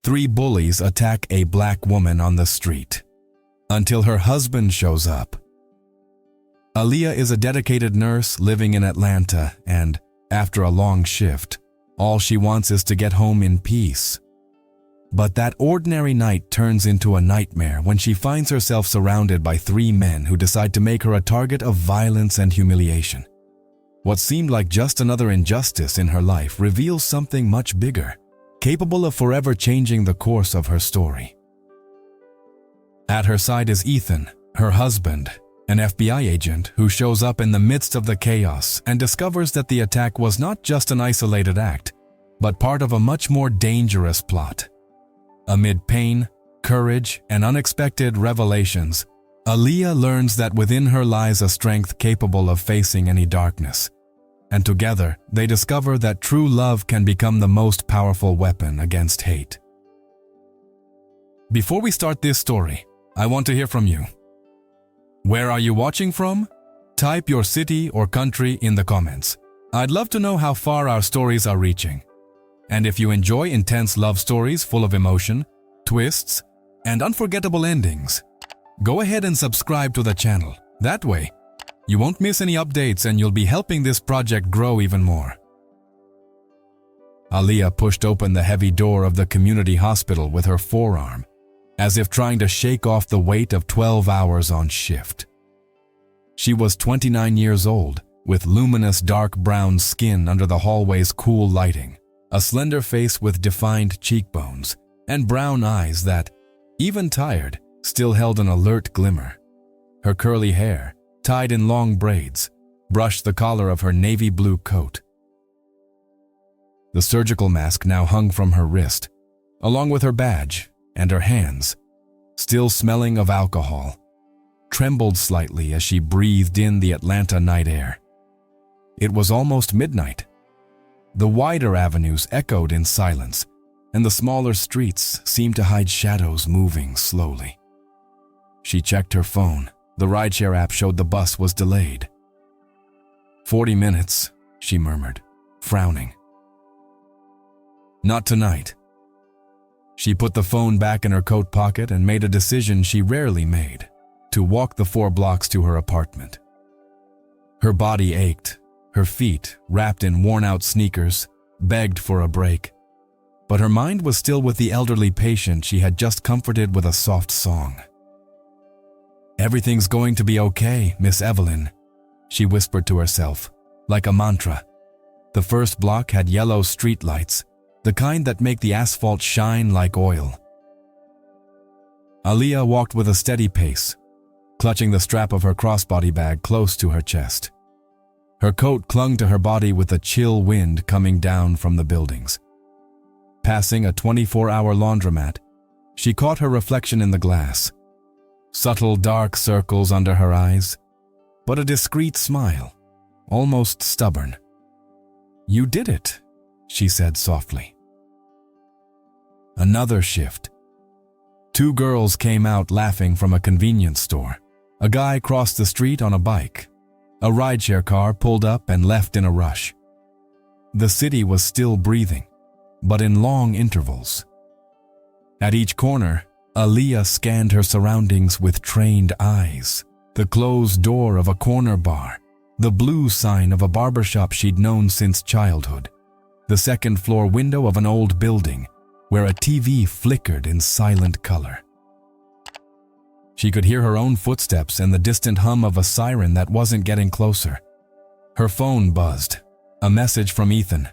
Three bullies attack a black woman on the street until her husband shows up. Aaliyah is a dedicated nurse living in Atlanta, and after a long shift, all she wants is to get home in peace. But that ordinary night turns into a nightmare when she finds herself surrounded by three men who decide to make her a target of violence and humiliation. What seemed like just another injustice in her life reveals something much bigger, capable of forever changing the course of her story. At her side is Ethan, her husband, an FBI agent who shows up in the midst of the chaos and discovers that the attack was not just an isolated act, but part of a much more dangerous plot. Amid pain, courage, and unexpected revelations, Aaliyah learns that within her lies a strength capable of facing any darkness. And together, they discover that true love can become the most powerful weapon against hate. Before we start this story, I want to hear from you. Where are you watching from? Type your city or country in the comments. I'd love to know how far our stories are reaching. And if you enjoy intense love stories full of emotion, twists, and unforgettable endings, go ahead and subscribe to the channel. That way, you won't miss any updates and you'll be helping this project grow even more. Aaliyah pushed open the heavy door of the community hospital with her forearm, as if trying to shake off the weight of 12 hours on shift. She was 29 years old, with luminous dark brown skin under the hallway's cool lighting, a slender face with defined cheekbones, and brown eyes that, even tired, still held an alert glimmer. Her curly hair, tied in long braids, brushed the collar of her navy blue coat. The surgical mask now hung from her wrist, along with her badge, and her hands, still smelling of alcohol, trembled slightly as she breathed in the Atlanta night air. It was almost midnight. The wider avenues echoed in silence, and the smaller streets seemed to hide shadows moving slowly. She checked her phone. The rideshare app showed the bus was delayed. 40 minutes, she murmured, frowning. Not tonight. She put the phone back in her coat pocket and made a decision she rarely made, to walk the 4 blocks to her apartment. Her body ached, her feet, wrapped in worn-out sneakers, begged for a break. But her mind was still with the elderly patient she had just comforted with a soft song. "Everything's going to be okay, Miss Evelyn," she whispered to herself, like a mantra. The first block had yellow streetlights, the kind that make the asphalt shine like oil. Aaliyah walked with a steady pace, clutching the strap of her crossbody bag close to her chest. Her coat clung to her body with a chill wind coming down from the buildings. Passing a 24-hour laundromat, she caught her reflection in the glass. Subtle dark circles under her eyes, but a discreet smile, almost stubborn. "You did it," she said softly. Another shift. 2 girls came out laughing from a convenience store. A guy crossed the street on a bike. A rideshare car pulled up and left in a rush. The city was still breathing, but in long intervals. At each corner, Aaliyah scanned her surroundings with trained eyes. The closed door of a corner bar, the blue sign of a barbershop she'd known since childhood, the second-floor window of an old building where a TV flickered in silent color. She could hear her own footsteps and the distant hum of a siren that wasn't getting closer. Her phone buzzed. A message from Ethan.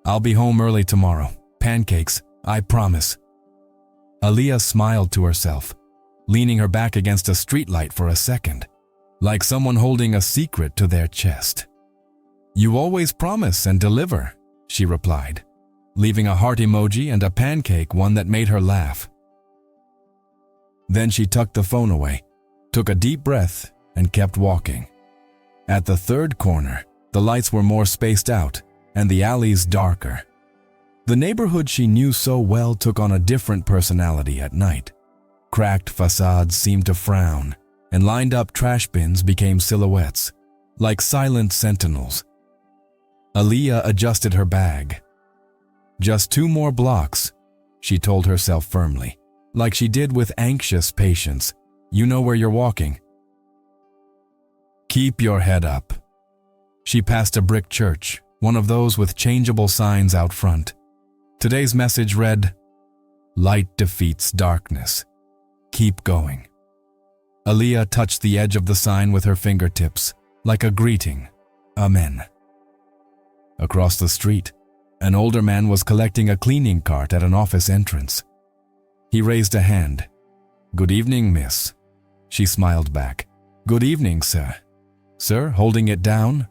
"I'll be home early tomorrow. Pancakes, I promise." Aaliyah smiled to herself, leaning her back against a streetlight for a second, like someone holding a secret to their chest. "You always promise and deliver," she replied, leaving a heart emoji and a pancake one that made her laugh. Then she tucked the phone away, took a deep breath, and kept walking. At the third corner, the lights were more spaced out, and the alleys darker. The neighborhood she knew so well took on a different personality at night. Cracked facades seemed to frown, and lined-up trash bins became silhouettes, like silent sentinels. Aaliyah adjusted her bag. Just 2 more blocks, she told herself firmly, like she did with anxious patience. You know where you're walking. Keep your head up. She passed a brick church, one of those with changeable signs out front. Today's message read, "Light defeats darkness. Keep going." Aaliyah touched the edge of the sign with her fingertips, like a greeting. Amen. Across the street, an older man was collecting a cleaning cart at an office entrance. He raised a hand. "Good evening, miss." She smiled back. "Good evening, sir." "Sir, holding it down?"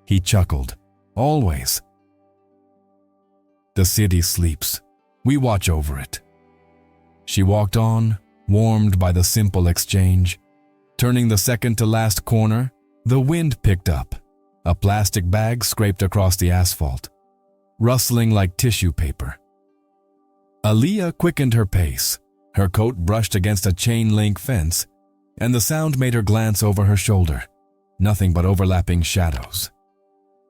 He chuckled. "Always." The city sleeps. We watch over it. She walked on, warmed by the simple exchange. Turning the second to last corner, the wind picked up. A plastic bag scraped across the asphalt, rustling like tissue paper. Aaliyah quickened her pace. Her coat brushed against a chain-link fence, and the sound made her glance over her shoulder. Nothing but overlapping shadows.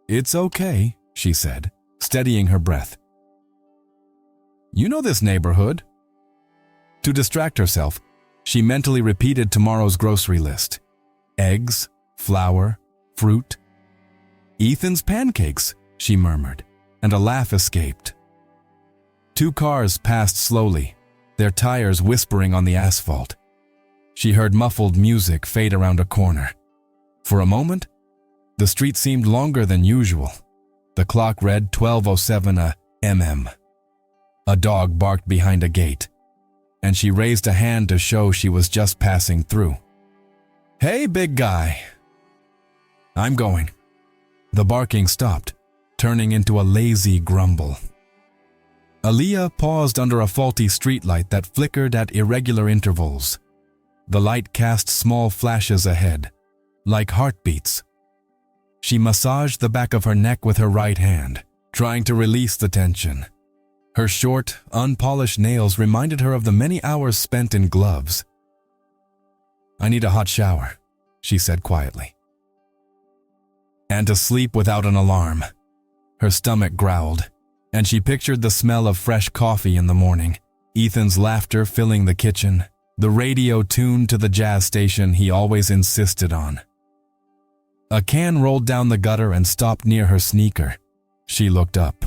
"It's okay," she said, steadying her breath. "You know this neighborhood?" To distract herself, she mentally repeated tomorrow's grocery list. Eggs, flour, fruit. "Ethan's pancakes," she murmured, and a laugh escaped. 2 cars passed slowly, their tires whispering on the asphalt. She heard muffled music fade around a corner. For a moment, the street seemed longer than usual. The clock read 12:07 a.m. A dog barked behind a gate, and she raised a hand to show she was just passing through. "Hey, big guy." "I'm going." The barking stopped, turning into a lazy grumble. Aaliyah paused under a faulty streetlight that flickered at irregular intervals. The light cast small flashes ahead, like heartbeats. She massaged the back of her neck with her right hand, trying to release the tension. Her short, unpolished nails reminded her of the many hours spent in gloves. "I need a hot shower," she said quietly. "And to sleep without an alarm." Her stomach growled, and she pictured the smell of fresh coffee in the morning, Ethan's laughter filling the kitchen, the radio tuned to the jazz station he always insisted on. A can rolled down the gutter and stopped near her sneaker. She looked up.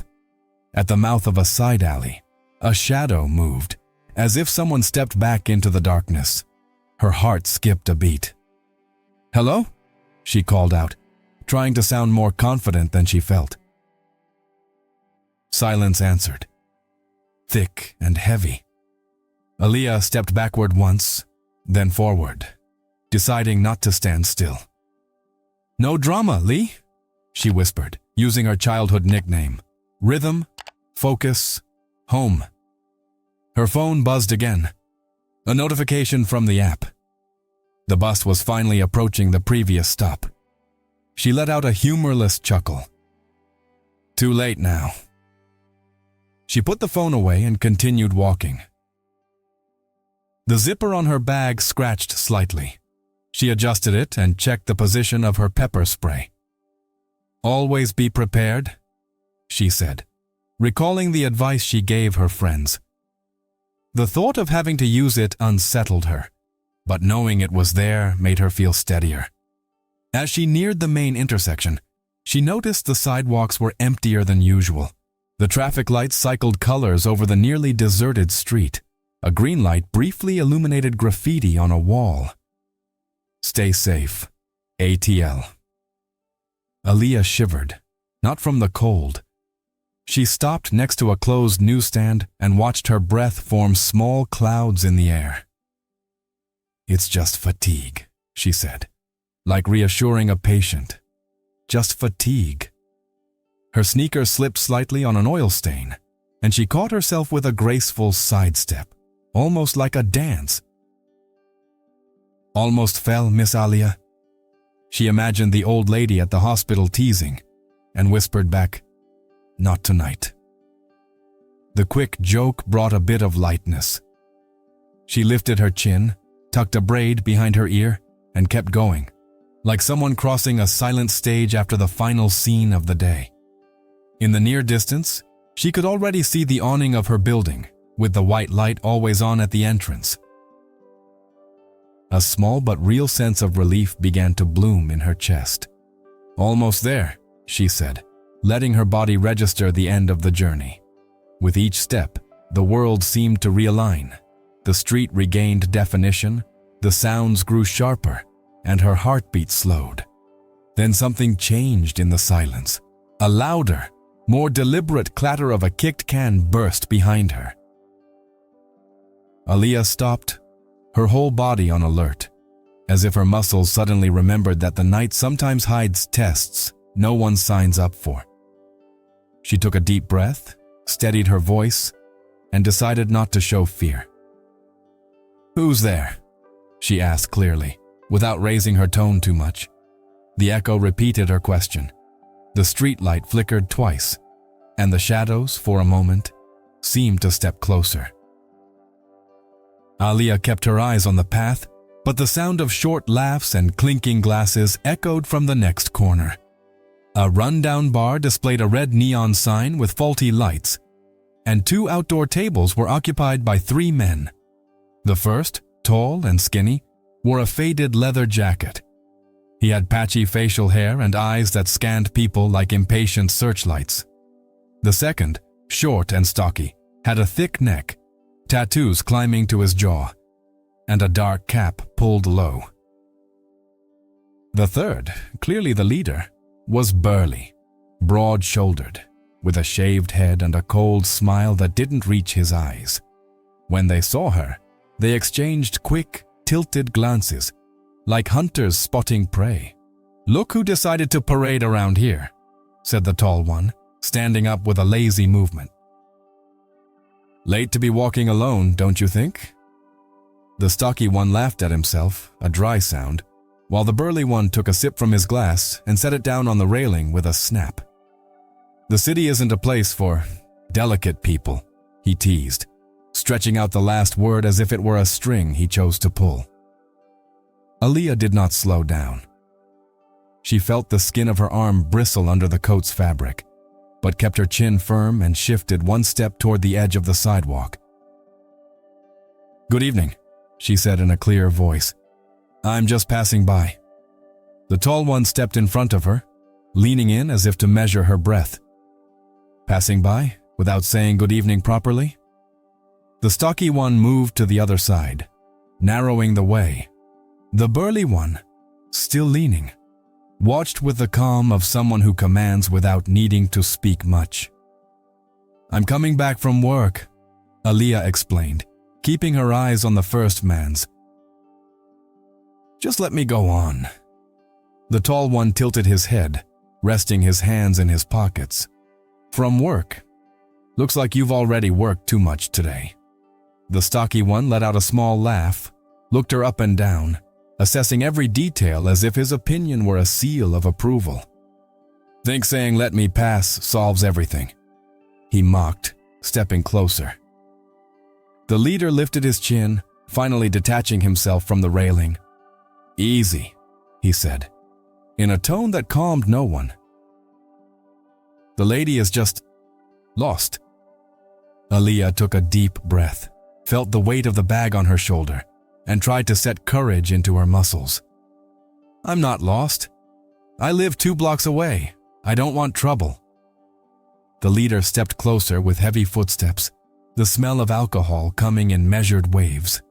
At the mouth of a side alley, a shadow moved, as if someone stepped back into the darkness. Her heart skipped a beat. "Hello?" she called out, trying to sound more confident than she felt. Silence answered, thick and heavy. Aaliyah stepped backward once, then forward, deciding not to stand still. "No drama, Lee," she whispered, using her childhood nickname. "Rhythm, focus, home." Her phone buzzed again, a notification from the app. The bus was finally approaching the previous stop. She let out a humorless chuckle. Too late now. She put the phone away and continued walking. The zipper on her bag scratched slightly. She adjusted it and checked the position of her pepper spray. "Always be prepared," she said, recalling the advice she gave her friends. The thought of having to use it unsettled her, but knowing it was there made her feel steadier. As she neared the main intersection, she noticed the sidewalks were emptier than usual. The traffic lights cycled colors over the nearly deserted street. A green light briefly illuminated graffiti on a wall. "Stay safe. ATL." Aaliyah shivered, not from the cold. She stopped next to a closed newsstand and watched her breath form small clouds in the air. "It's just fatigue," she said, like reassuring a patient. "Just fatigue." Her sneaker slipped slightly on an oil stain, and she caught herself with a graceful sidestep, almost like a dance. "Almost fell, Miss Aaliyah." She imagined the old lady at the hospital teasing, and whispered back, "Not tonight." The quick joke brought a bit of lightness. She lifted her chin, tucked a braid behind her ear, and kept going, like someone crossing a silent stage after the final scene of the day. In the near distance, she could already see the awning of her building, with the white light always on at the entrance. A small but real sense of relief began to bloom in her chest. "Almost there," she said, letting her body register the end of the journey. With each step, the world seemed to realign. The street regained definition, the sounds grew sharper, and her heartbeat slowed. Then something changed in the silence. A louder, more deliberate clatter of a kicked can burst behind her. Aaliyah stopped, her whole body on alert, as if her muscles suddenly remembered that the night sometimes hides tests no one signs up for. She took a deep breath, steadied her voice, and decided not to show fear. "Who's there?" she asked clearly, without raising her tone too much. The echo repeated her question. The streetlight flickered twice, and the shadows, for a moment, seemed to step closer. Aaliyah kept her eyes on the path, but the sound of short laughs and clinking glasses echoed from the next corner. A rundown bar displayed a red neon sign with faulty lights, and 2 outdoor tables were occupied by 3 men. The first, tall and skinny, wore a faded leather jacket. He had patchy facial hair and eyes that scanned people like impatient searchlights. The second, short and stocky, had a thick neck, tattoos climbing to his jaw, and a dark cap pulled low. The third, clearly the leader, was burly, broad-shouldered, with a shaved head and a cold smile that didn't reach his eyes. When they saw her, they exchanged quick, tilted glances, like hunters spotting prey. "Look who decided to parade around here," said the tall one, standing up with a lazy movement. "Late to be walking alone, don't you think?" The stocky one laughed at himself, a dry sound, while the burly one took a sip from his glass and set it down on the railing with a snap. "The city isn't a place for delicate people," he teased, stretching out the last word as if it were a string he chose to pull. Aaliyah did not slow down. She felt the skin of her arm bristle under the coat's fabric, but kept her chin firm and shifted 1 step toward the edge of the sidewalk. "Good evening," she said in a clear voice. "I'm just passing by." The tall one stepped in front of her, leaning in as if to measure her breath. "Passing by, without saying good evening properly?" The stocky one moved to the other side, narrowing the way. The burly one, still leaning, watched with the calm of someone who commands without needing to speak much. "I'm coming back from work," Aaliyah explained, keeping her eyes on the first man's. "Just let me go on." The tall one tilted his head, resting his hands in his pockets. "From work? Looks like you've already worked too much today." The stocky one let out a small laugh, looked her up and down, assessing every detail as if his opinion were a seal of approval. "Think saying 'let me pass' solves everything," he mocked, stepping closer. The leader lifted his chin, finally detaching himself from the railing. "Easy," he said, in a tone that calmed no one. "The lady is just lost." Aaliyah took a deep breath, felt the weight of the bag on her shoulder, and tried to set courage into her muscles. "I'm not lost. I live 2 blocks away. I don't want trouble." The leader stepped closer with heavy footsteps, the smell of alcohol coming in measured waves.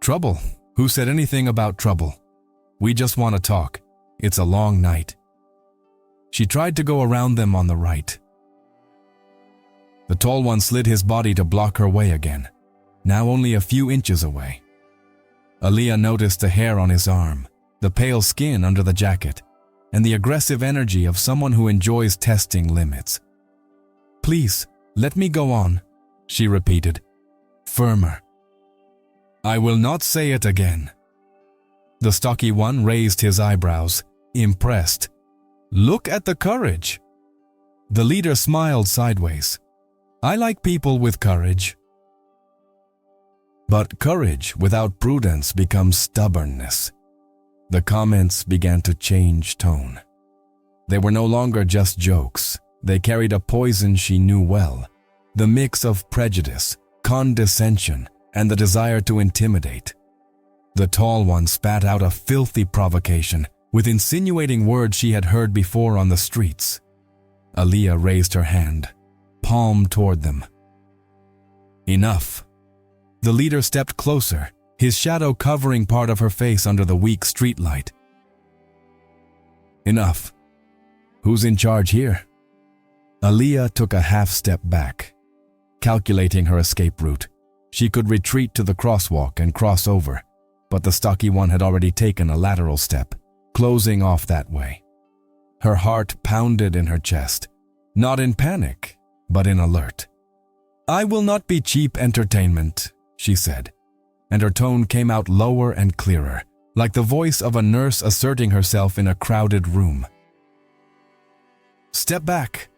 "Trouble? Who said anything about trouble? We just want to talk. It's a long night." She tried to go around them on the right. The tall one slid his body to block her way again, now only a few inches away. Aaliyah noticed the hair on his arm, the pale skin under the jacket, and the aggressive energy of someone who enjoys testing limits. "Please, let me go on," she repeated, firmer. "I will not say it again." The stocky one raised his eyebrows, impressed. "Look at the courage." The leader smiled sideways. "I like people with courage." But courage without prudence becomes stubbornness. The comments began to change tone. They were no longer just jokes. They carried a poison she knew well, the mix of prejudice, condescension, and the desire to intimidate. The tall one spat out a filthy provocation with insinuating words she had heard before on the streets. Aaliyah raised her hand, palm toward them. Enough. The leader stepped closer, his shadow covering part of her face under the weak streetlight. Enough. Who's in charge here? Aaliyah took a half step back, calculating her escape route. She could retreat to the crosswalk and cross over, but the stocky one had already taken a lateral step, closing off that way. Her heart pounded in her chest, not in panic, but in alert. "I will not be cheap entertainment," she said, and her tone came out lower and clearer, like the voice of a nurse asserting herself in a crowded room. "Step back."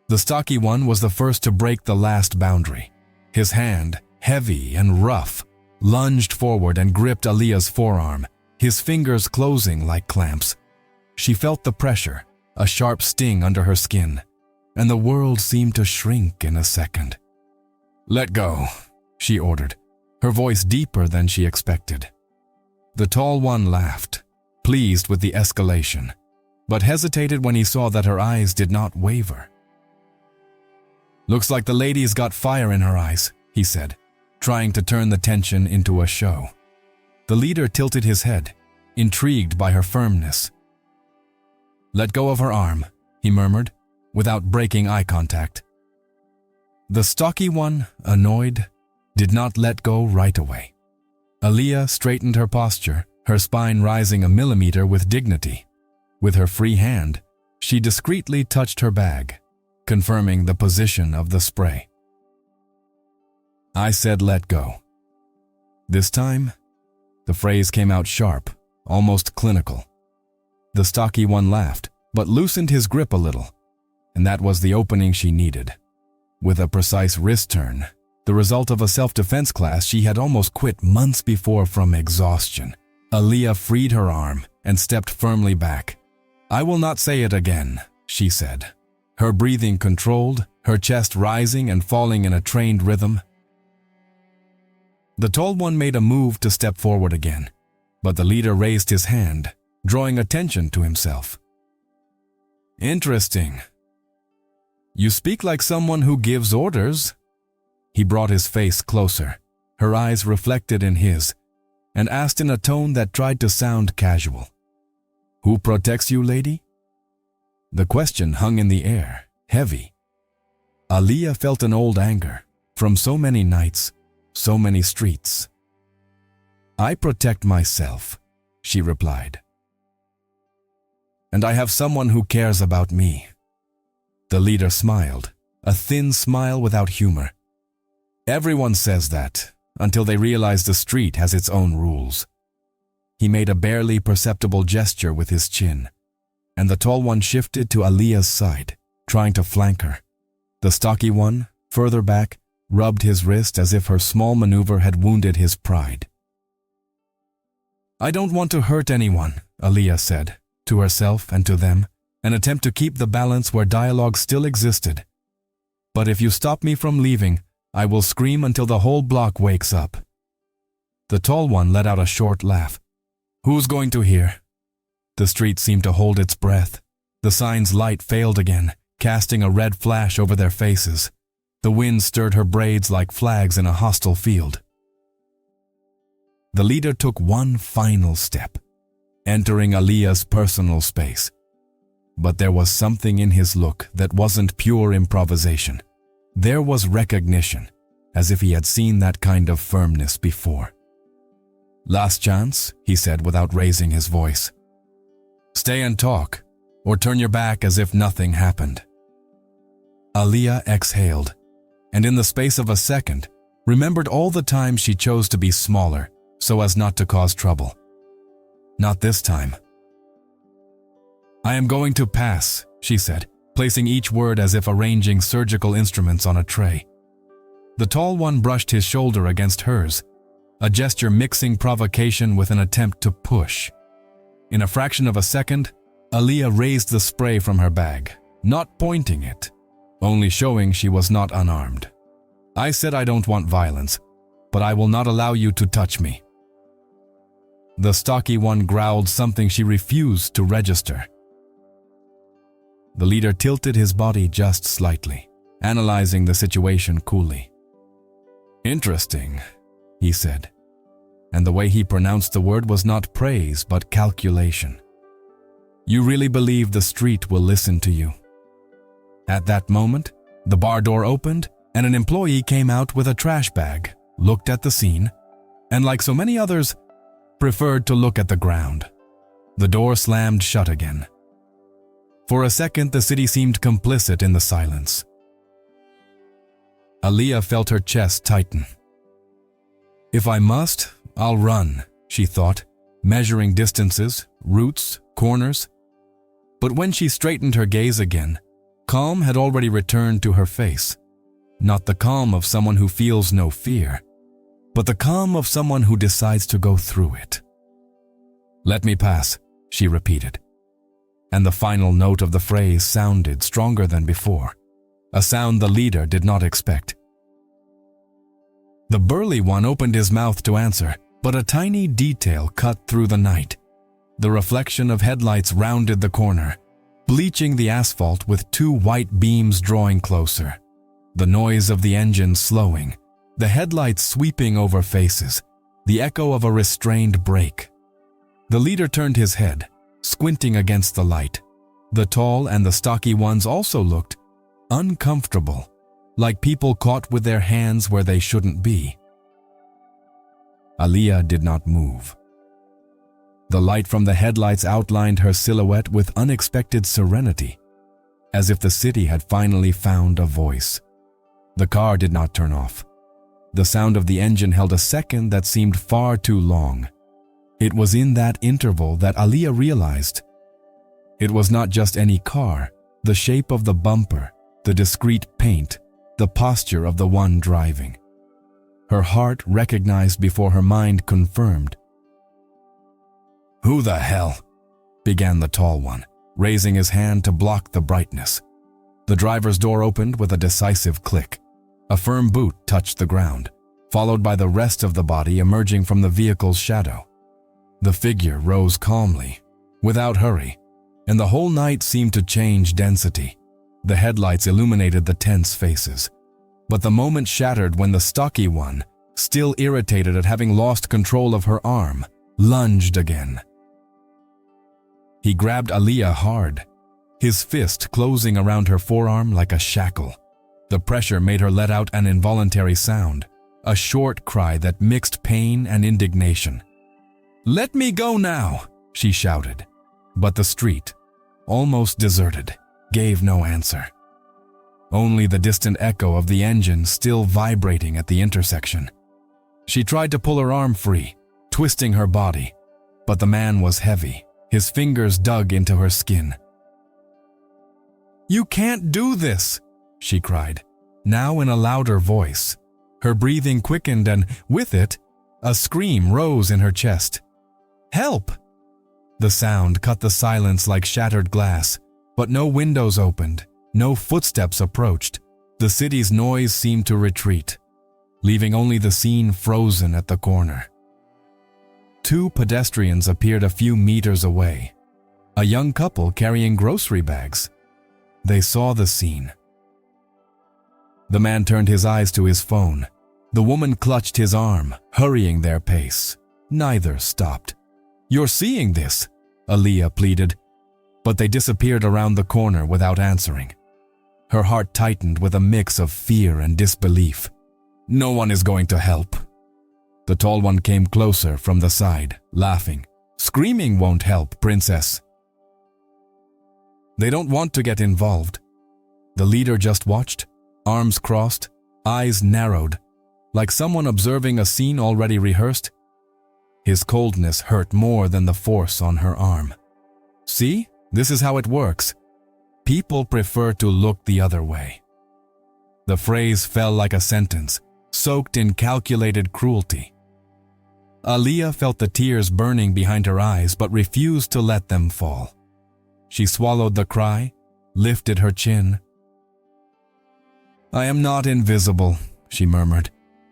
The stocky one was the first to break the last boundary. His hand, heavy and rough, lunged forward and gripped Aaliyah's forearm, his fingers closing like clamps. She felt the pressure, a sharp sting under her skin, and the world seemed to shrink in a second. "Let go," she ordered, her voice deeper than she expected. The tall one laughed, pleased with the escalation, but hesitated when he saw that her eyes did not waver. "Looks like the lady's got fire in her eyes," he said, trying to turn the tension into a show. The leader tilted his head, intrigued by her firmness. "Let go of her arm," he murmured, without breaking eye contact. The stocky one, annoyed, did not let go right away. Aaliyah straightened her posture, her spine rising a millimeter with dignity. With her free hand, she discreetly touched her bag, confirming the position of the spray. "I said let go." This time, the phrase came out sharp, almost clinical. The stocky one laughed, but loosened his grip a little, and that was the opening she needed. With a precise wrist turn, the result of a self-defense class she had almost quit months before from exhaustion, Aaliyah freed her arm and stepped firmly back. "I will not say it again," she said, her breathing controlled, her chest rising and falling in a trained rhythm. The tall one made a move to step forward again, but the leader raised his hand, drawing attention to himself. "Interesting. You speak like someone who gives orders." He brought his face closer, her eyes reflected in his, and asked in a tone that tried to sound casual. "Who protects you, lady?" The question hung in the air, heavy. Aaliyah felt an old anger, from so many nights, so many streets. "I protect myself," she replied. "And I have someone who cares about me." The leader smiled, a thin smile without humor. "Everyone says that, until they realize the street has its own rules." He made a barely perceptible gesture with his chin, and the tall one shifted to Aaliyah's side, trying to flank her. The stocky one, further back, rubbed his wrist as if her small maneuver had wounded his pride. "I don't want to hurt anyone," Aaliyah said, to herself and to them, an attempt to keep the balance where dialogue still existed. "But if you stop me from leaving, I will scream until the whole block wakes up." The tall one let out a short laugh. "Who's going to hear?" The street seemed to hold its breath. The sign's light failed again, casting a red flash over their faces. The wind stirred her braids like flags in a hostile field. The leader took one final step, entering Aaliyah's personal space. But there was something in his look that wasn't pure improvisation. There was recognition, as if he had seen that kind of firmness before. "Last chance," he said without raising his voice. "Stay and talk, or turn your back as if nothing happened." Aaliyah exhaled, and in the space of a second, remembered all the times she chose to be smaller so as not to cause trouble. Not this time. "I am going to pass," she said, placing each word as if arranging surgical instruments on a tray. The tall one brushed his shoulder against hers, a gesture mixing provocation with an attempt to push. In a fraction of a second, Aaliyah raised the spray from her bag, not pointing it, only showing she was not unarmed. I said I don't want violence, but I will not allow you to touch me. The stocky one growled something she refused to register. The leader tilted his body just slightly, analyzing the situation coolly. Interesting, he said, and the way he pronounced the word was not praise but calculation. You really believe the street will listen to you? At that moment, the bar door opened and an employee came out with a trash bag, looked at the scene, and like so many others, preferred to look at the ground. The door slammed shut again. For a second, the city seemed complicit in the silence. Aaliyah felt her chest tighten. If I must, I'll run, she thought, measuring distances, routes, corners. But when she straightened her gaze again, calm had already returned to her face. Not the calm of someone who feels no fear, but the calm of someone who decides to go through it. Let me pass, she repeated. And the final note of the phrase sounded stronger than before, a sound the leader did not expect. The burly one opened his mouth to answer, but a tiny detail cut through the night. The reflection of headlights rounded the corner, bleaching the asphalt with two white beams drawing closer. The noise of the engine slowing, the headlights sweeping over faces, the echo of a restrained brake. The leader turned his head, squinting against the light. The tall and the stocky ones also looked uncomfortable, like people caught with their hands where they shouldn't be. Aaliyah did not move. The light from the headlights outlined her silhouette with unexpected serenity, as if the city had finally found a voice. The car did not turn off. The sound of the engine held a second that seemed far too long. It was in that interval that Aaliyah realized it was not just any car. The shape of the bumper, the discreet paint, the posture of the one driving. Her heart recognized before her mind confirmed. "Who the hell?" began the tall one, raising his hand to block the brightness. The driver's door opened with a decisive click. A firm boot touched the ground, followed by the rest of the body emerging from the vehicle's shadow. The figure rose calmly, without hurry, and the whole night seemed to change density. The headlights illuminated the tense faces. But the moment shattered when the stocky one, still irritated at having lost control of her arm, lunged again. He grabbed Aaliyah hard, his fist closing around her forearm like a shackle. The pressure made her let out an involuntary sound, a short cry that mixed pain and indignation. "Let me go now," she shouted. But the street, almost deserted, gave no answer. Only the distant echo of the engine still vibrating at the intersection. She tried to pull her arm free, twisting her body, but the man was heavy. His fingers dug into her skin. "You can't do this," she cried, now in a louder voice. Her breathing quickened and, with it, a scream rose in her chest. "Help!" The sound cut the silence like shattered glass, but no windows opened, no footsteps approached. The city's noise seemed to retreat, leaving only the scene frozen at the corner. Two pedestrians appeared a few meters away, a young couple carrying grocery bags. They saw the scene. The man turned his eyes to his phone. The woman clutched his arm, hurrying their pace. Neither stopped. "You're seeing this," Aaliyah pleaded, but they disappeared around the corner without answering. Her heart tightened with a mix of fear and disbelief. "No one is going to help." The tall one came closer from the side, laughing. "Screaming won't help, princess." They don't want to get involved. The leader just watched, arms crossed, eyes narrowed, like someone observing a scene already rehearsed. His coldness hurt more than the force on her arm. "See, this is how it works. People prefer to look the other way." The phrase fell like a sentence, soaked in calculated cruelty. Aaliyah felt the tears burning behind her eyes but refused to let them fall. She swallowed the cry, lifted her chin. I am not invisible, she murmured,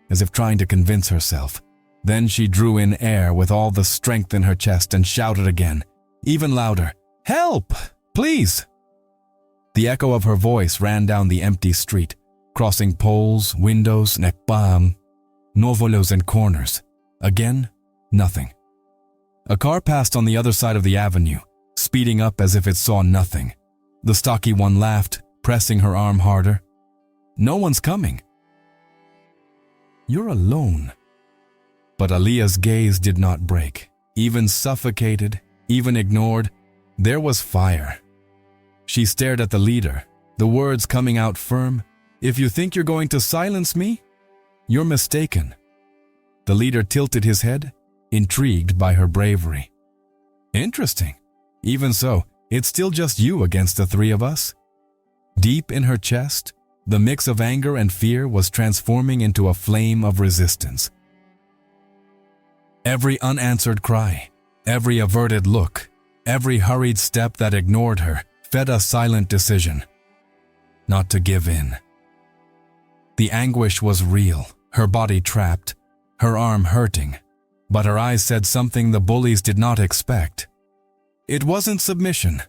as if trying to convince herself. Then she drew in air with all the strength in her chest and shouted again, even louder, "Help! Please!" The echo of her voice ran down the empty street, crossing poles, windows, nekbam, novolos and corners. Again, nothing. A car passed on the other side of the avenue, speeding up as if it saw nothing. The stocky one laughed, pressing her arm harder. No one's coming. You're alone. But Aaliyah's gaze did not break. Even suffocated, even ignored, there was fire. She stared at the leader, the words coming out firm. If you think you're going to silence me, you're mistaken. The leader tilted his head, intrigued by her bravery. Interesting. Even so, it's still just you against the three of us. Deep in her chest, the mix of anger and fear was transforming into a flame of resistance. Every unanswered cry, every averted look, every hurried step that ignored her fed a silent decision. Not to give in. The anguish was real, her body trapped, her arm hurting, but her eyes said something the bullies did not expect. It wasn't submission.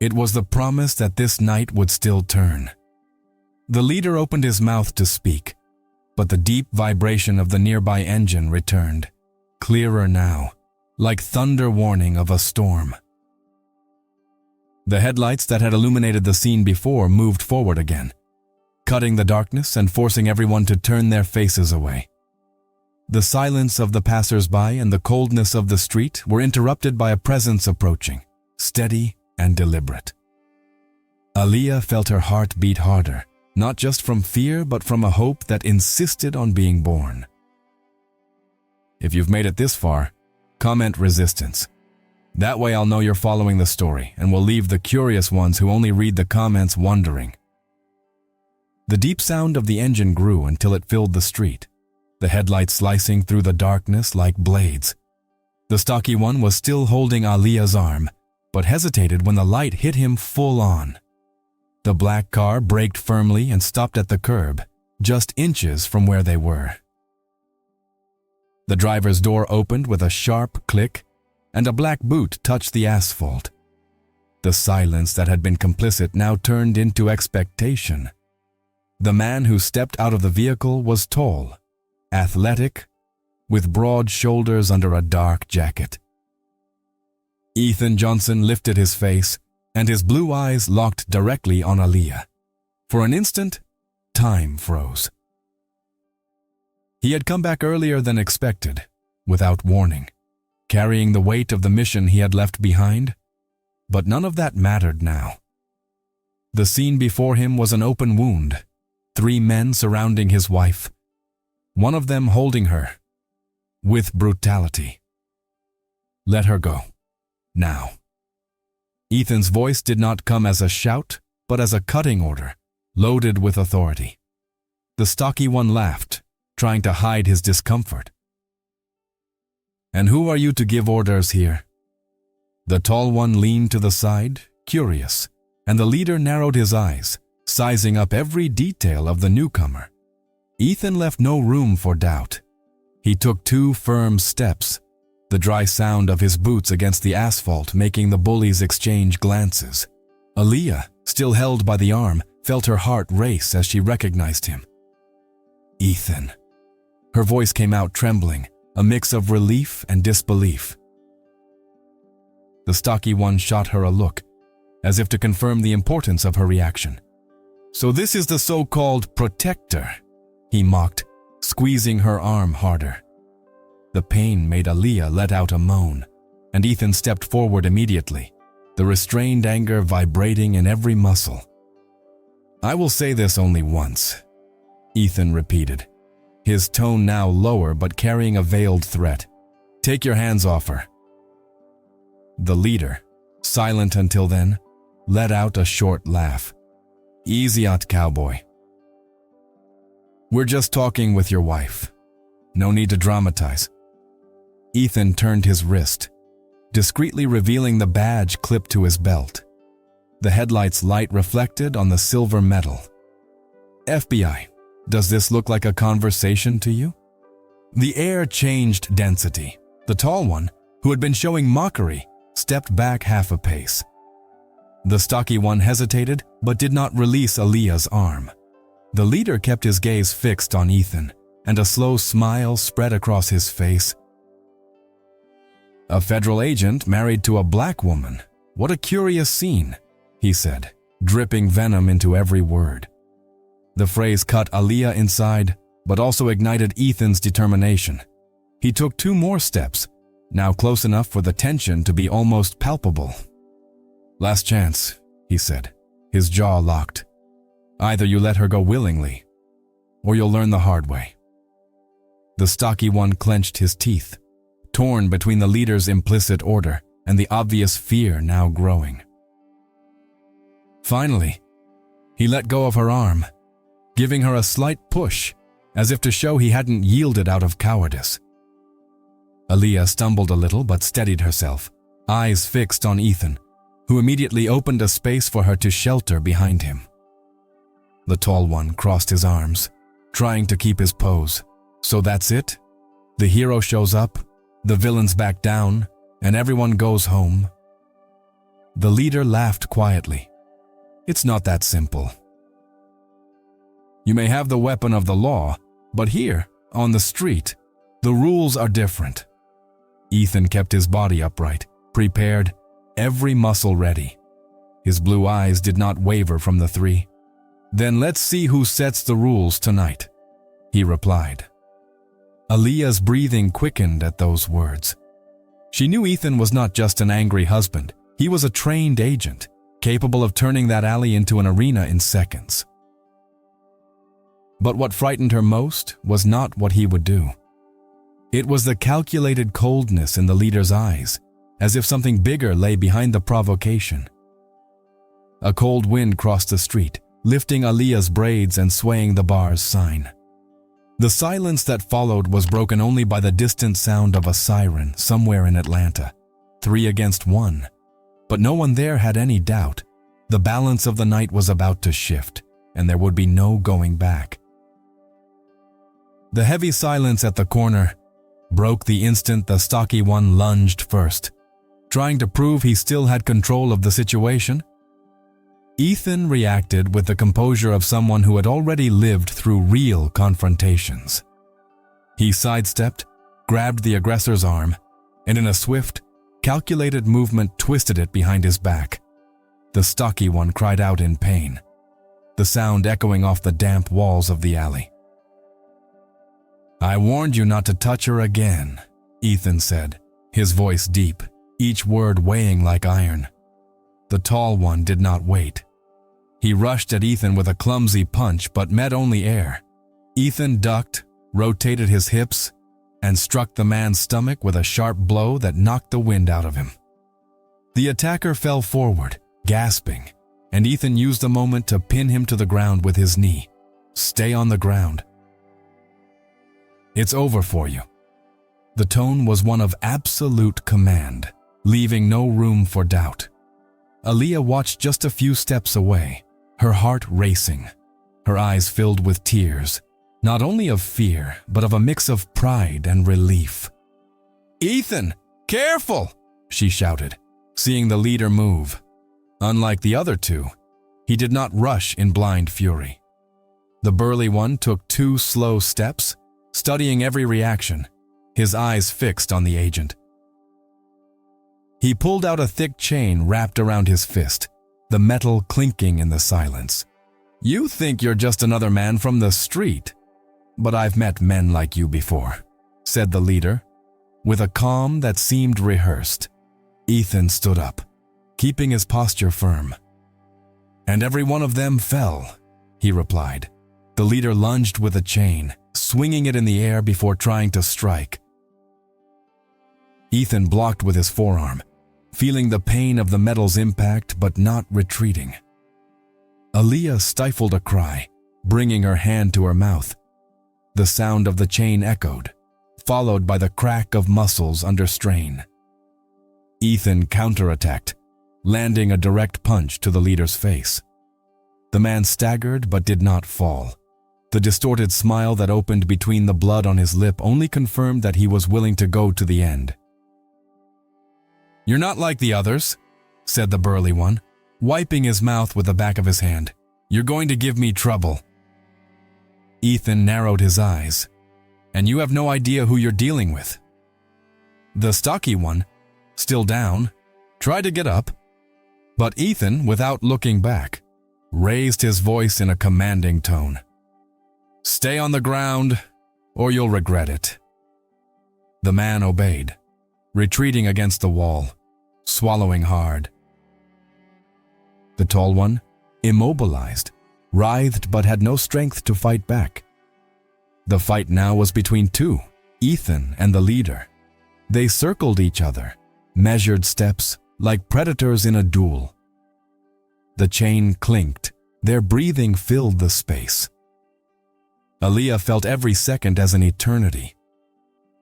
It was the promise that this night would still turn. The leader opened his mouth to speak, but the deep vibration of the nearby engine returned, clearer now, like thunder warning of a storm. The headlights that had illuminated the scene before moved forward again, cutting the darkness and forcing everyone to turn their faces away. The silence of the passers-by and the coldness of the street were interrupted by a presence approaching, steady and deliberate. Aaliyah felt her heart beat harder, not just from fear but from a hope that insisted on being born. If you've made it this far, comment resistance. That way I'll know you're following the story and will leave the curious ones who only read the comments wondering. The deep sound of the engine grew until it filled the street, the headlights slicing through the darkness like blades. The stocky one was still holding Aaliyah's arm, but hesitated when the light hit him full on. The black car braked firmly and stopped at the curb, just inches from where they were. The driver's door opened with a sharp click, and a black boot touched the asphalt. The silence that had been complicit now turned into expectation. The man who stepped out of the vehicle was tall, athletic, with broad shoulders under a dark jacket. Ethan Johnson lifted his face, and his blue eyes locked directly on Aaliyah. For an instant, time froze. He had come back earlier than expected, without warning, carrying the weight of the mission he had left behind, but none of that mattered now. The scene before him was an open wound, 3 men surrounding his wife, one of them holding her, with brutality. Let her go, now. Ethan's voice did not come as a shout, but as a cutting order, loaded with authority. The stocky one laughed, trying to hide his discomfort. And who are you to give orders here? The tall one leaned to the side, curious, and the leader narrowed his eyes, sizing up every detail of the newcomer. Ethan left no room for doubt. He took 2 firm steps, the dry sound of his boots against the asphalt making the bullies exchange glances. Aaliyah, still held by the arm, felt her heart race as she recognized him. Ethan. Her voice came out trembling, a mix of relief and disbelief. The stocky one shot her a look, as if to confirm the importance of her reaction. So this is the so-called protector, he mocked, squeezing her arm harder. The pain made Aaliyah let out a moan, and Ethan stepped forward immediately, the restrained anger vibrating in every muscle. I will say this only once, Ethan repeated, his tone now lower but carrying a veiled threat. Take your hands off her. The leader, silent until then, let out a short laugh. Easy out, cowboy. We're just talking with your wife. No need to dramatize. Ethan turned his wrist, discreetly revealing the badge clipped to his belt. The headlight's light reflected on the silver metal. FBI, does this look like a conversation to you? The air changed density. The tall one, who had been showing mockery, stepped back half a pace. The stocky one hesitated but did not release Aaliyah's arm. The leader kept his gaze fixed on Ethan, and a slow smile spread across his face. "A federal agent married to a black woman. What a curious scene," he said, dripping venom into every word. The phrase cut Aaliyah inside, but also ignited Ethan's determination. He took 2 more steps, now close enough for the tension to be almost palpable. "Last chance," he said, his jaw locked. "Either you let her go willingly, or you'll learn the hard way." The stocky one clenched his teeth, torn between the leader's implicit order and the obvious fear now growing. Finally, he let go of her arm, giving her a slight push, as if to show he hadn't yielded out of cowardice. Aaliyah stumbled a little but steadied herself, eyes fixed on Ethan, who immediately opened a space for her to shelter behind him. The tall one crossed his arms, trying to keep his pose. So that's it? The hero shows up, the villains back down, and everyone goes home. The leader laughed quietly. "It's not that simple. You may have the weapon of the law, but here, on the street, the rules are different." Ethan kept his body upright, prepared, every muscle ready. His blue eyes did not waver from the 3. "Then let's see who sets the rules tonight," he replied. Aaliyah's breathing quickened at those words. She knew Ethan was not just an angry husband. He was a trained agent, capable of turning that alley into an arena in seconds. But what frightened her most was not what he would do. It was the calculated coldness in the leader's eyes, as if something bigger lay behind the provocation. A cold wind crossed the street, lifting Aaliyah's braids and swaying the bar's sign. The silence that followed was broken only by the distant sound of a siren somewhere in Atlanta. 3 against 1. But no one there had any doubt. The balance of the night was about to shift, and there would be no going back. The heavy silence at the corner broke the instant the stocky one lunged first, trying to prove he still had control of the situation. Ethan reacted with the composure of someone who had already lived through real confrontations. He sidestepped, grabbed the aggressor's arm, and in a swift, calculated movement twisted it behind his back. The stocky one cried out in pain, the sound echoing off the damp walls of the alley. "I warned you not to touch her again," Ethan said, his voice deep, each word weighing like iron. The tall one did not wait. He rushed at Ethan with a clumsy punch but met only air. Ethan ducked, rotated his hips, and struck the man's stomach with a sharp blow that knocked the wind out of him. The attacker fell forward, gasping, and Ethan used the moment to pin him to the ground with his knee. "Stay on the ground. It's over for you." The tone was one of absolute command, leaving no room for doubt. Aaliyah watched just a few steps away, her heart racing, her eyes filled with tears, not only of fear, but of a mix of pride and relief. "Ethan, careful!" she shouted, seeing the leader move. Unlike the other 2, he did not rush in blind fury. The burly one took 2 slow steps, studying every reaction, his eyes fixed on the agent. He pulled out a thick chain wrapped around his fist, the metal clinking in the silence. "You think you're just another man from the street, but I've met men like you before," said the leader, with a calm that seemed rehearsed. Ethan stood up, keeping his posture firm. "And every one of them fell," he replied. The leader lunged with a chain, swinging it in the air before trying to strike. Ethan blocked with his forearm, feeling the pain of the metal's impact but not retreating. Aaliyah stifled a cry, bringing her hand to her mouth. The sound of the chain echoed, followed by the crack of muscles under strain. Ethan counterattacked, landing a direct punch to the leader's face. The man staggered but did not fall, The distorted smile that opened between the blood on his lip only confirmed that he was willing to go to the end. "You're not like the others," said the burly one, wiping his mouth with the back of his hand. "You're going to give me trouble." Ethan narrowed his eyes. "And you have no idea who you're dealing with." The stocky one, still down, tried to get up, but Ethan, without looking back, raised his voice in a commanding tone. "Stay on the ground, or you'll regret it." The man obeyed, retreating against the wall, swallowing hard. The tall one, immobilized, writhed but had no strength to fight back. The fight now was between two, Ethan and the leader. They circled each other, measured steps, like predators in a duel. The chain clinked, their breathing filled the space. Aaliyah felt every second as an eternity.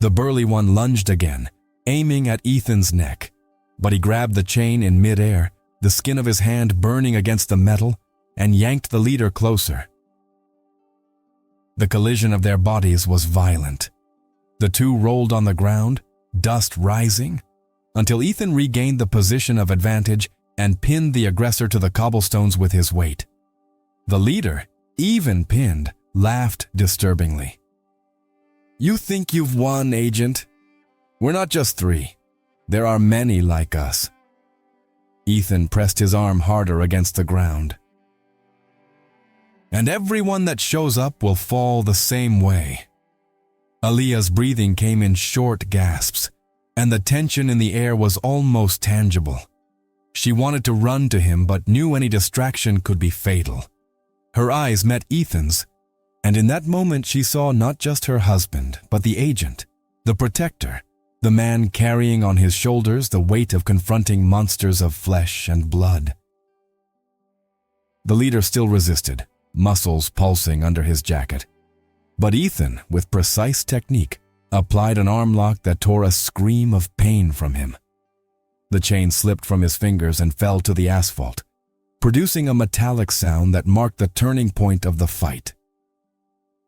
The burly one lunged again, aiming at Ethan's neck, but he grabbed the chain in midair, the skin of his hand burning against the metal, and yanked the leader closer. The collision of their bodies was violent. The two rolled on the ground, dust rising, until Ethan regained the position of advantage and pinned the aggressor to the cobblestones with his weight. The leader, even pinned, laughed disturbingly. "You think you've won, Agent? We're not just three. There are many like us." Ethan pressed his arm harder against the ground. "And everyone that shows up will fall the same way." Aaliyah's breathing came in short gasps, and the tension in the air was almost tangible. She wanted to run to him but knew any distraction could be fatal. Her eyes met Ethan's, and in that moment she saw not just her husband, but the agent, the protector, the man carrying on his shoulders the weight of confronting monsters of flesh and blood. The leader still resisted, muscles pulsing under his jacket. But Ethan, with precise technique, applied an arm lock that tore a scream of pain from him. The chain slipped from his fingers and fell to the asphalt, producing a metallic sound that marked the turning point of the fight.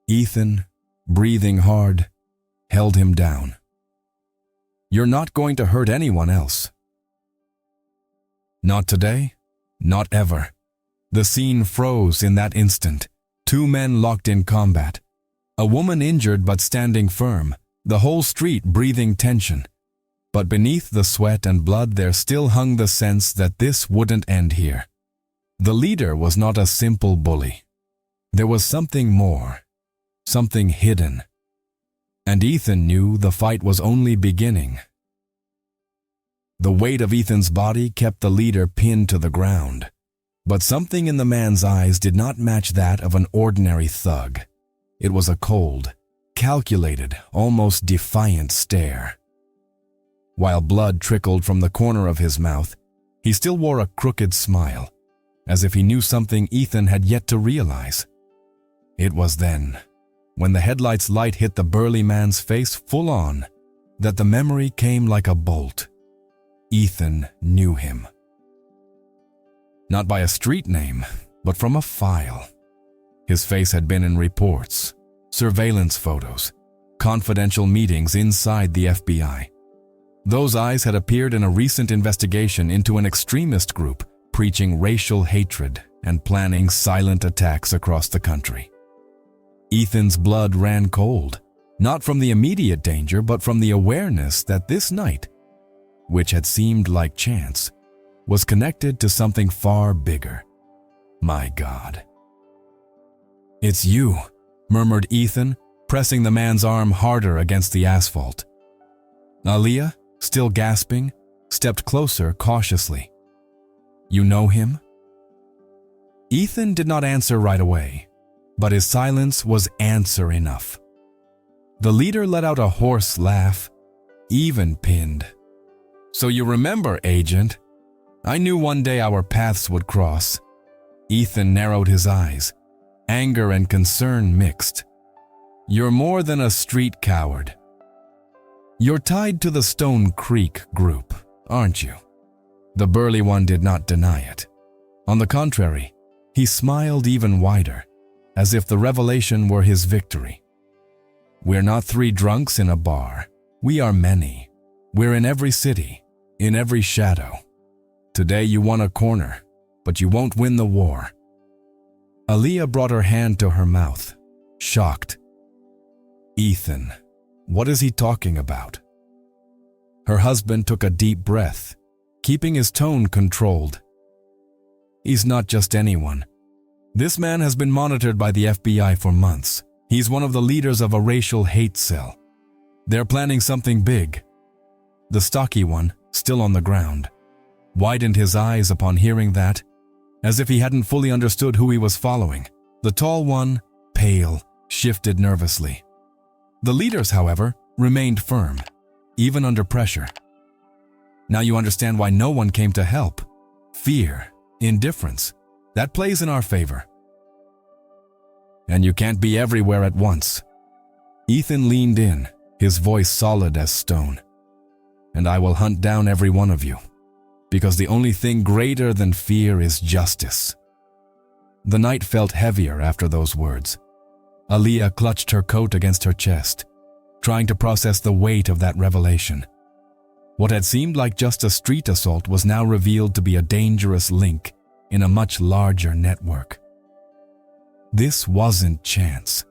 Ethan, breathing hard, held him down. "You're not going to hurt anyone else." Not today, not ever. The scene froze in that instant. Two men locked in combat. A woman injured but standing firm, the whole street breathing tension. But beneath the sweat and blood there still hung the sense that this wouldn't end here. The leader was not a simple bully. There was something more, something hidden. And Ethan knew the fight was only beginning. The weight of Ethan's body kept the leader pinned to the ground. But something in the man's eyes did not match that of an ordinary thug. It was a cold, calculated, almost defiant stare. While blood trickled from the corner of his mouth, he still wore a crooked smile, as if he knew something Ethan had yet to realize. It was then, when the headlight's light hit the burly man's face full on, that the memory came like a bolt. Ethan knew him. Not by a street name, but from a file. His face had been in reports, surveillance photos, confidential meetings inside the FBI. Those eyes had appeared in a recent investigation into an extremist group preaching racial hatred and planning silent attacks across the country. Ethan's blood ran cold, not from the immediate danger, but from the awareness that this night, which had seemed like chance, was connected to something far bigger. My God. "It's you," murmured Ethan, pressing the man's arm harder against the asphalt. Aaliyah, still gasping, stepped closer cautiously. "You know him?" Ethan did not answer right away, but his silence was answer enough. The leader let out a hoarse laugh, even pinned. "So you remember, Agent? I knew one day our paths would cross." Ethan narrowed his eyes, anger and concern mixed. "You're more than a street coward. You're tied to the Stone Creek group, aren't you?" The burly one did not deny it. On the contrary, he smiled even wider, as if the revelation were his victory. We're not three drunks in a bar. We are many. We're in every city, in every shadow. Today you won a corner, but you won't win the war. Aaliyah brought her hand to her mouth, shocked. Ethan, what is he talking about? Her husband took a deep breath, keeping his tone controlled. He's not just anyone. This man has been monitored by the FBI for months. He's one of the leaders of a racial hate cell. They're planning something big. The stocky one, still on the ground, widened his eyes upon hearing that, as if he hadn't fully understood who he was following. The tall one, pale, shifted nervously. The leaders, however, remained firm, even under pressure. Now you understand why no one came to help. Fear, indifference, that plays in our favor. And you can't be everywhere at once. Ethan leaned in, his voice solid as stone. And I will hunt down every one of you, because the only thing greater than fear is justice. The night felt heavier after those words. Aaliyah clutched her coat against her chest, trying to process the weight of that revelation. What had seemed like just a street assault was now revealed to be a dangerous link in a much larger network. This wasn't chance.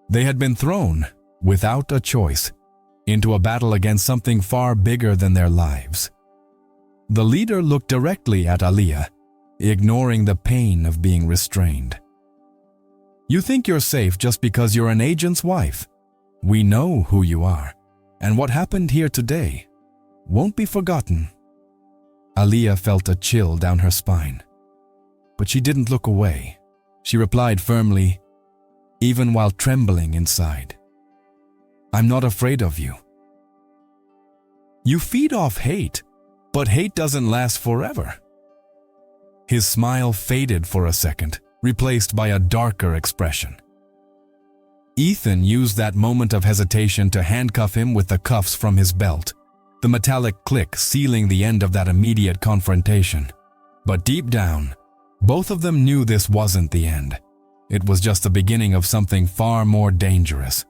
They had been thrown, without a choice, into a battle against something far bigger than their lives. The leader looked directly at Aaliyah, ignoring the pain of being restrained. You think you're safe just because you're an agent's wife. We know who you are, and what happened here today won't be forgotten. Aaliyah felt a chill down her spine, but she didn't look away. She replied firmly, even while trembling inside. I'm not afraid of you. You feed off hate, but hate doesn't last forever. His smile faded for a second, replaced by a darker expression. Ethan used that moment of hesitation to handcuff him with the cuffs from his belt, the metallic click sealing the end of that immediate confrontation. But deep down, both of them knew this wasn't the end. It was just the beginning of something far more dangerous.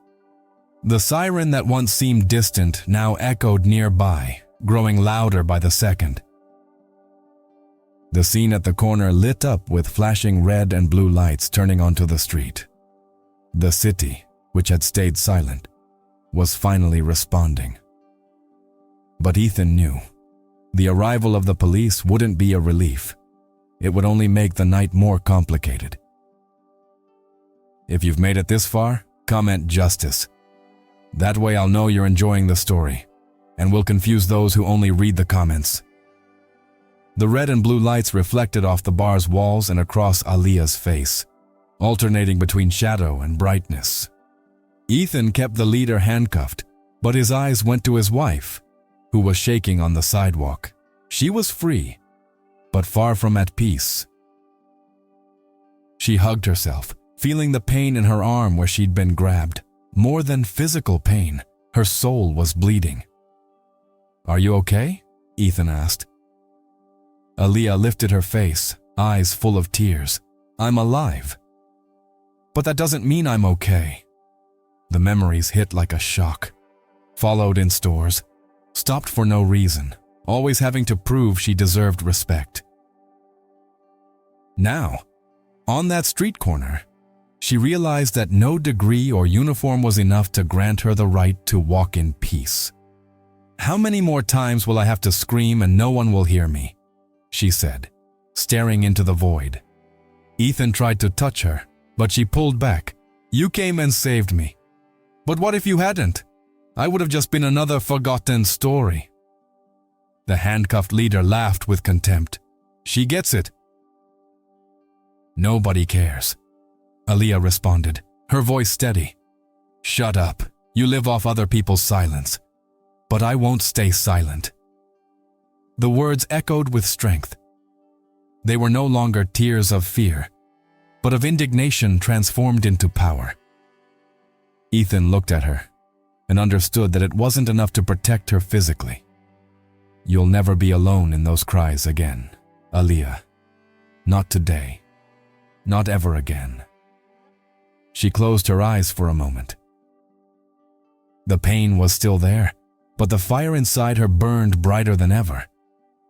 The siren that once seemed distant now echoed nearby, growing louder by the second. The scene at the corner lit up with flashing red and blue lights turning onto the street. The city, which had stayed silent, was finally responding. But Ethan knew the arrival of the police wouldn't be a relief. It would only make the night more complicated. If you've made it this far, comment justice. That way I'll know you're enjoying the story, and will confuse those who only read the comments. The red and blue lights reflected off the bar's walls and across Aaliyah's face, alternating between shadow and brightness. Ethan kept the leader handcuffed, but his eyes went to his wife, who was shaking on the sidewalk. She was free, but far from at peace. She hugged herself, feeling the pain in her arm where she'd been grabbed. More than physical pain, her soul was bleeding. Are you okay? Ethan asked. Aaliyah lifted her face, eyes full of tears. I'm alive. But that doesn't mean I'm okay. The memories hit like a shock. Followed in stores, stopped for no reason, always having to prove she deserved respect. Now, on that street corner, she realized that no degree or uniform was enough to grant her the right to walk in peace. How many more times will I have to scream and no one will hear me? She said, staring into the void. Ethan tried to touch her, but she pulled back. You came and saved me. But what if you hadn't? I would have just been another forgotten story. The handcuffed leader laughed with contempt. She gets it. Nobody cares. Aaliyah responded, her voice steady. Shut up. You live off other people's silence. But I won't stay silent. The words echoed with strength. They were no longer tears of fear, but of indignation transformed into power. Ethan looked at her and understood that it wasn't enough to protect her physically. You'll never be alone in those cries again, Aaliyah. Not today. Not ever again. She closed her eyes for a moment. The pain was still there, but the fire inside her burned brighter than ever.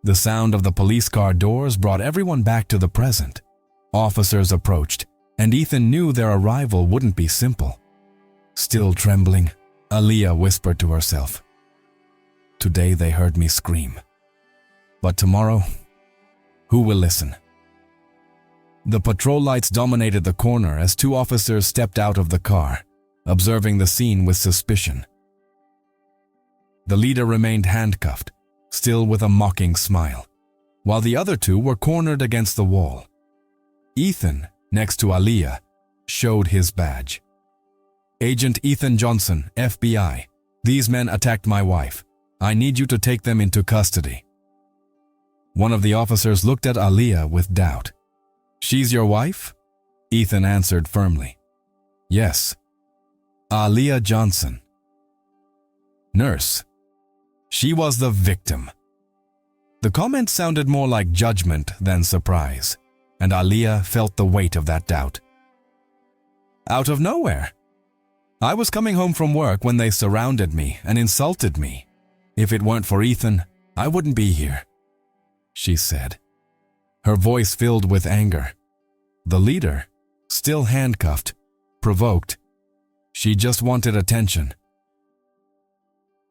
The sound of the police car doors brought everyone back to the present. Officers approached, and Ethan knew their arrival wouldn't be simple. Still trembling, Aaliyah whispered to herself, "Today they heard me scream. But tomorrow, who will listen?" The patrol lights dominated the corner as two officers stepped out of the car, observing the scene with suspicion. The leader remained handcuffed, still with a mocking smile, while the other two were cornered against the wall. Ethan, next to Aaliyah, showed his badge. "Agent Ethan Johnson, FBI. These men attacked my wife. I need you to take them into custody." One of the officers looked at Aaliyah with doubt. "She's your wife?" Ethan answered firmly. "Yes." "Aaliyah Johnson." "Nurse." "She was the victim." The comment sounded more like judgment than surprise, and Aaliyah felt the weight of that doubt. "Out of nowhere. I was coming home from work when they surrounded me and insulted me. If it weren't for Ethan, I wouldn't be here," she said, her voice filled with anger. The leader, still handcuffed, provoked. She just wanted attention.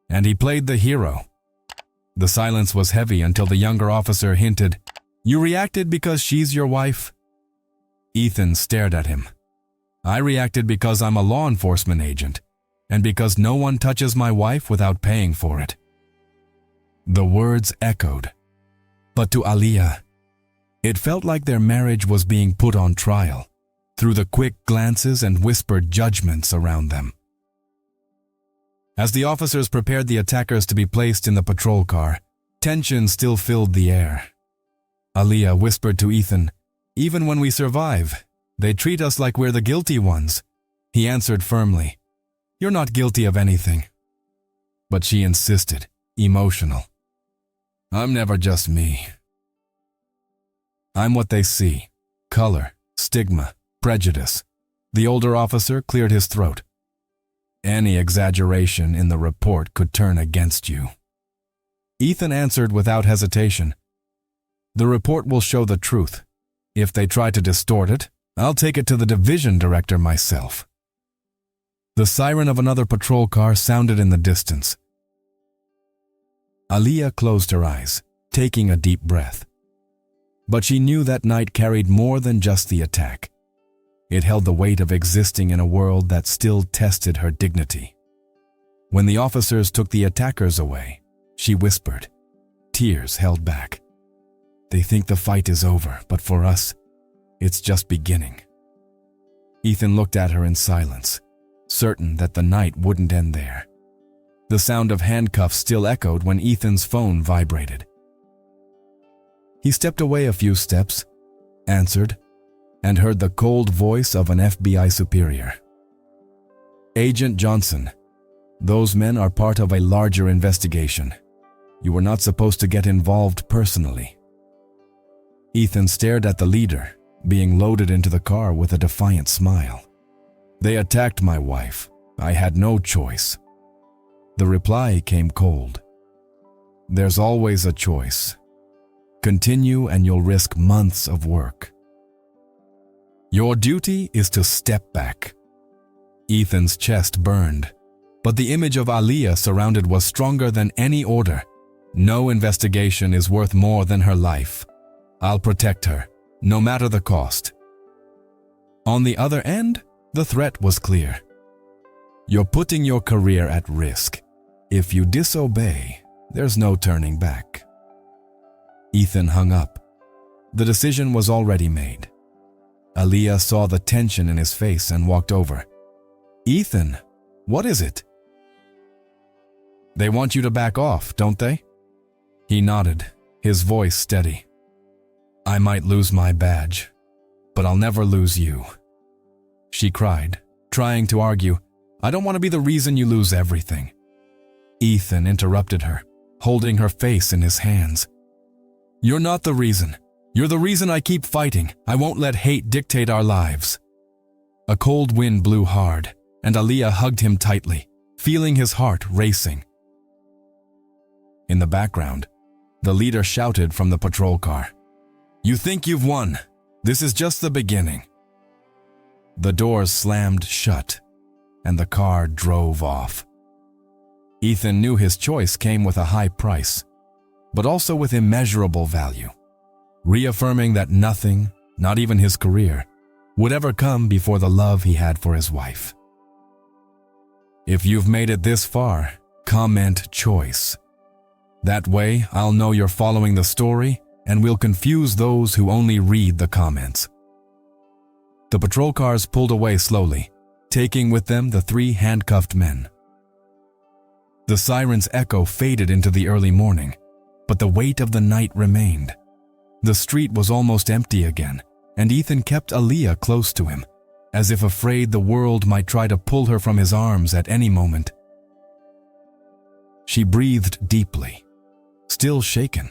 And he played the hero. The silence was heavy until the younger officer hinted, "You reacted because she's your wife?" Ethan stared at him. "I reacted because I'm a law enforcement agent, and because no one touches my wife without paying for it." The words echoed. But to Aaliyah, it felt like their marriage was being put on trial through the quick glances and whispered judgments around them. As the officers prepared the attackers to be placed in the patrol car, tension still filled the air. Aaliyah whispered to Ethan, "Even when we survive, they treat us like we're the guilty ones." He answered firmly, "You're not guilty of anything." But she insisted, emotional, "I'm never just me. I'm what they see. Color, stigma, prejudice." The older officer cleared his throat. "Any exaggeration in the report could turn against you." Ethan answered without hesitation, "The report will show the truth. If they try to distort it, I'll take it to the division director myself." The siren of another patrol car sounded in the distance. Aaliyah closed her eyes, taking a deep breath. But she knew that night carried more than just the attack. It held the weight of existing in a world that still tested her dignity. When the officers took the attackers away, she whispered, tears held back. "They think the fight is over, but for us, it's just beginning." Ethan looked at her in silence, certain that the night wouldn't end there. The sound of handcuffs still echoed when Ethan's phone vibrated. He stepped away a few steps, answered, and heard the cold voice of an FBI superior. "Agent Johnson, those men are part of a larger investigation. You were not supposed to get involved personally." Ethan stared at the leader, being loaded into the car with a defiant smile. "They attacked my wife. I had no choice." The reply came cold. "There's always a choice. Continue and you'll risk months of work. Your duty is to step back." Ethan's chest burned, but the image of Aaliyah surrounded was stronger than any order. No investigation is worth more than her life. I'll protect her, no matter the cost. On the other end, the threat was clear. You're putting your career at risk. If you disobey, there's no turning back. Ethan hung up. The decision was already made. Aaliyah saw the tension in his face and walked over. "Ethan, what is it?" "They want you to back off, don't they?" He nodded, his voice steady. "I might lose my badge, but I'll never lose you." She cried, trying to argue, "I don't want to be the reason you lose everything." Ethan interrupted her, holding her face in his hands. "You're not the reason. You're the reason I keep fighting. I won't let hate dictate our lives." A cold wind blew hard, and Aaliyah hugged him tightly, feeling his heart racing. In the background, the leader shouted from the patrol car, "You think you've won? This is just the beginning." The doors slammed shut, and the car drove off. Ethan knew his choice came with a high price, but also with immeasurable value, reaffirming that nothing, not even his career, would ever come before the love he had for his wife. If you've made it this far, comment choice. That way, I'll know you're following the story, and we'll confuse those who only read the comments. The patrol cars pulled away slowly, taking with them the 3 handcuffed men. The siren's echo faded into the early morning, but the weight of the night remained. The street was almost empty again, and Ethan kept Aaliyah close to him, as if afraid the world might try to pull her from his arms at any moment. She breathed deeply, still shaken,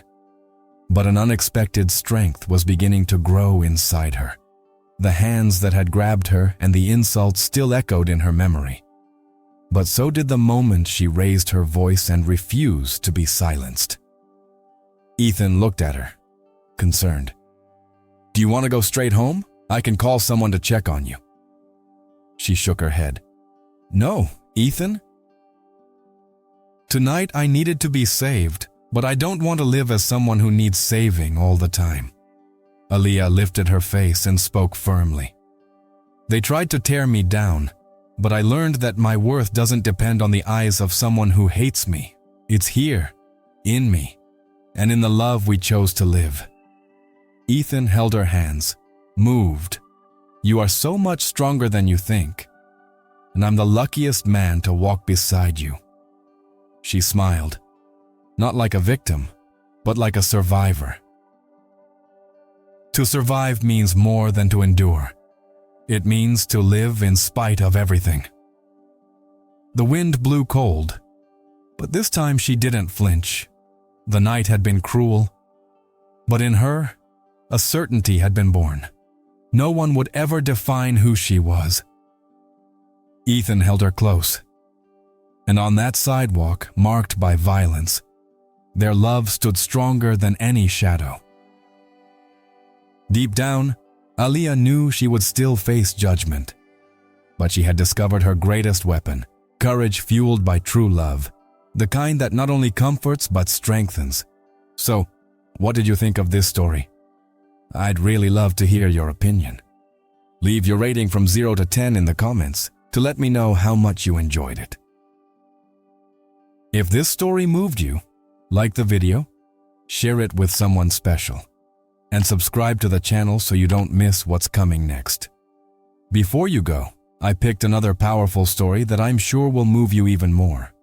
but an unexpected strength was beginning to grow inside her. The hands that had grabbed her and the insults still echoed in her memory. But so did the moment she raised her voice and refused to be silenced. Ethan looked at her, concerned. "Do you want to go straight home? I can call someone to check on you." She shook her head. "No, Ethan. Tonight I needed to be saved, but I don't want to live as someone who needs saving all the time." Aaliyah lifted her face and spoke firmly. "They tried to tear me down, but I learned that my worth doesn't depend on the eyes of someone who hates me. It's here, in me, and in the love we chose to live." Ethan held her hands, moved. "You are so much stronger than you think, and I'm the luckiest man to walk beside you." She smiled, not like a victim, but like a survivor. To survive means more than to endure. It means to live in spite of everything. The wind blew cold, but this time she didn't flinch. The night had been cruel, but in her, a certainty had been born. No one would ever define who she was. Ethan held her close, and on that sidewalk marked by violence, their love stood stronger than any shadow. Deep down, Aaliyah knew she would still face judgment, but she had discovered her greatest weapon, courage fueled by true love, the kind that not only comforts but strengthens. So, what did you think of this story? I'd really love to hear your opinion. Leave your rating from 0 to 10 in the comments to let me know how much you enjoyed it. If this story moved you, like the video, share it with someone special, and subscribe to the channel so you don't miss what's coming next. Before you go, I picked another powerful story that I'm sure will move you even more.